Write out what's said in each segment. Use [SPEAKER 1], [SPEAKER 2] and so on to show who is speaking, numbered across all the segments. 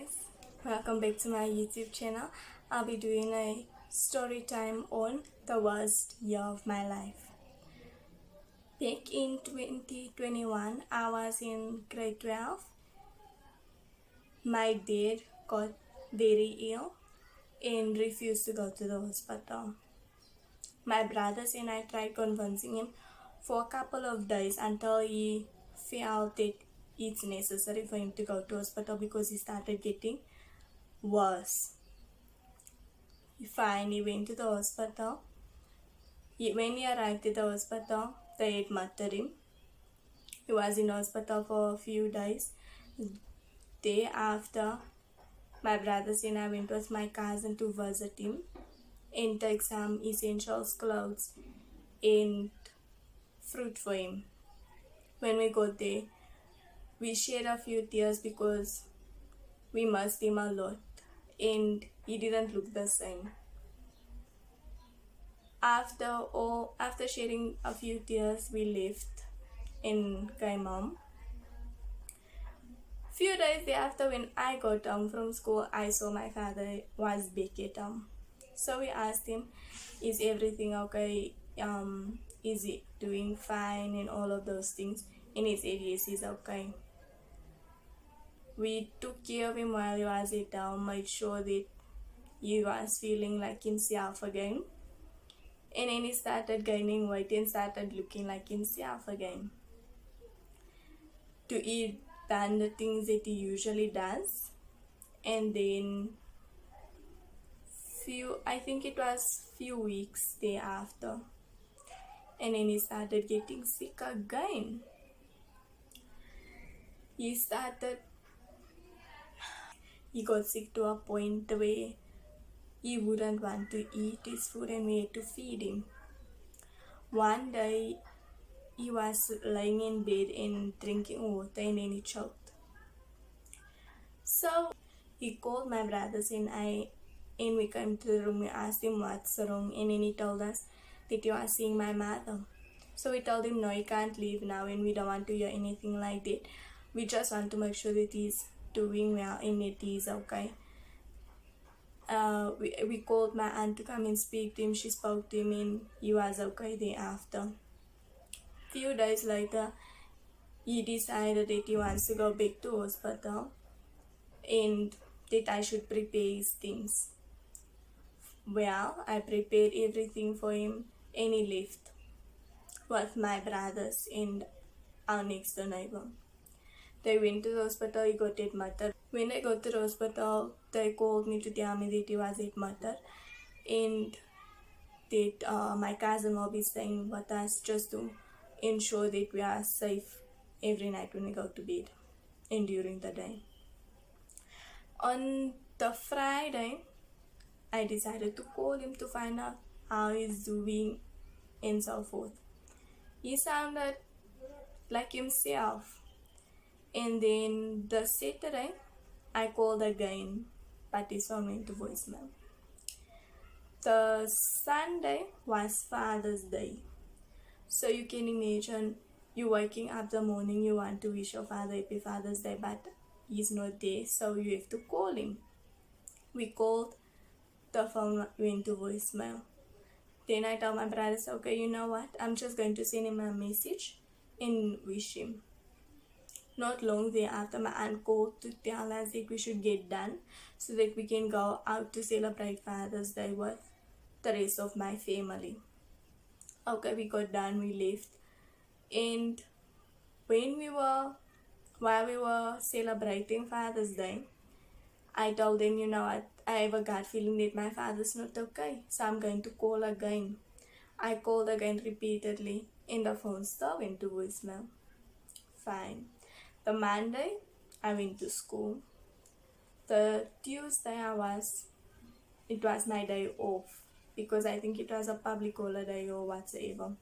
[SPEAKER 1] guys, welcome back to my YouTube channel. I'll be doing a story time on the worst year of my life. Back in 2021, I was in grade 12. My dad got very ill and refused to go to the hospital. My brothers and I tried convincing him for a couple of days until he felt that it's necessary for him to go to hospital because he started getting worse. He finally went to the hospital. When he arrived at the hospital, they admitted him. He was in hospital for a few days. Day after, my brothers and I went with my cousin to visit him and take some essentials, clothes and fruit for him. When we got there, we shed a few tears because we missed him a lot and he didn't look the same. After shedding a few tears, we left and came home. Few days thereafter, when I got home from school, I saw my father was back at home. So we asked him, is everything okay? Is he doing fine and all of those things? And he said yes, he's okay. We took care of him while he was at home, made sure that he was feeling like himself again. And then he started gaining weight and started looking like himself again. To eat done the things that he usually does. And then I think it was few weeks thereafter. And then he started getting sick again. He got sick to a point where he wouldn't want to eat his food and we had to feed him. One day, he was lying in bed and drinking water and then he choked. So, he called my brothers and I and we came to the room. We asked him what's wrong and then he told us that he was seeing my mother. So we told him no, he can't leave now and we don't want to hear anything like that. We just want to make sure that he's doing well and that he's okay. We called my aunt to come and speak to him. She spoke to him and he was okay thereafter. Few days later, he decided that he wants to go back to hospital and that I should prepare his things. Well, I prepared everything for him and he left with my brothers and our next door neighbor. They went to the hospital, he got admitted. When I got to the hospital, they called me to tell me that he was admitted and that my cousin will be staying with us just to ensure that we are safe every night when we go to bed and during the day. On the Friday, I decided to call him to find out how he's doing and so forth. He sounded like himself. And then the Saturday, I called again, but his phone went to voicemail. The Sunday was Father's Day. So you can imagine you waking up the morning, you want to wish your father happy Father's Day, but he's not there, so you have to call him. We called, the phone went to voicemail. Then I told my brothers, okay, you know what, I'm just going to send him a message and wish him. Not long thereafter, my aunt called to tell us that we should get done so that we can go out to celebrate Father's Day with the rest of my family. Okay, we got done, we left. And while we were celebrating Father's Day, I told them, you know what, I have a gut feeling that my father's not okay, so I'm going to call again. I called again repeatedly and the phone still went to voicemail. Fine. The Monday, I went to school. The Tuesday, it was my day off because I think it was a public holiday or whatsoever.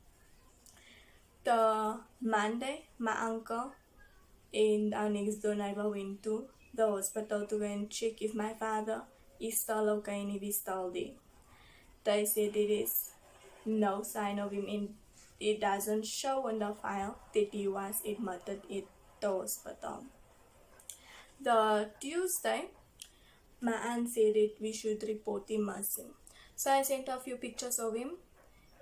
[SPEAKER 1] The Monday, my uncle and our next door neighbor went to the hospital to go and check if my father is still okay and if he's still there. They said there is no sign of him and it doesn't show on the file that he was admitted at the hospital. The Tuesday, my aunt said that we should report him missing. So I sent a few pictures of him.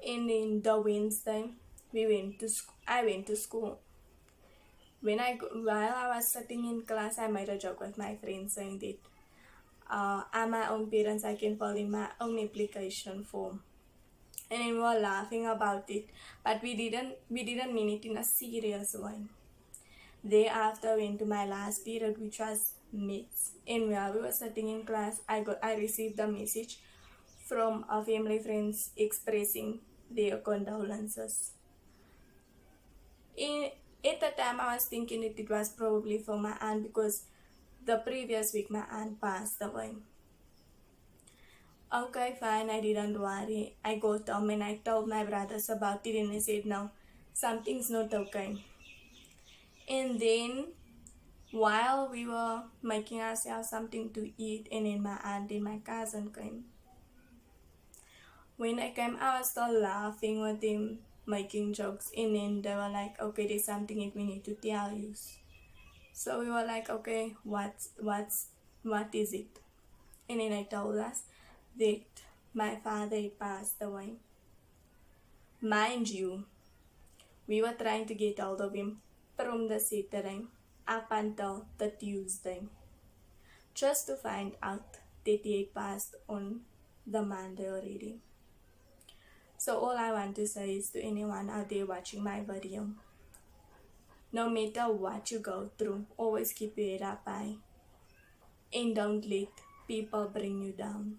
[SPEAKER 1] And in the Wednesday, I went to school. While I was sitting in class, I made a joke with my friends saying that I'm my own parents, I can fill in my own application form. And then we were laughing about it, but we didn't mean it in a serious way. Day after, went to my last period, which was maths. And while we were sitting in class, I received a message from our family friends expressing their condolences. In, at the time, I was thinking that it was probably for my aunt because the previous week my aunt passed away. Okay, fine, I didn't worry. I got home and I told my brothers about it and they said, no, something's not okay. And then, while we were making ourselves something to eat, and then my aunt and my cousin came. When I came, I was still laughing with them, making jokes, and then they were like, okay, there's something that we need to tell you. So we were like, okay, what is it? And then I told us that my father passed away. Mind you, we were trying to get hold of him from the Saturday up until the Tuesday, just to find out that he had passed on the Monday already. So all I want to say is to anyone out there watching my video, no matter what you go through, always keep your head up high and don't let people bring you down.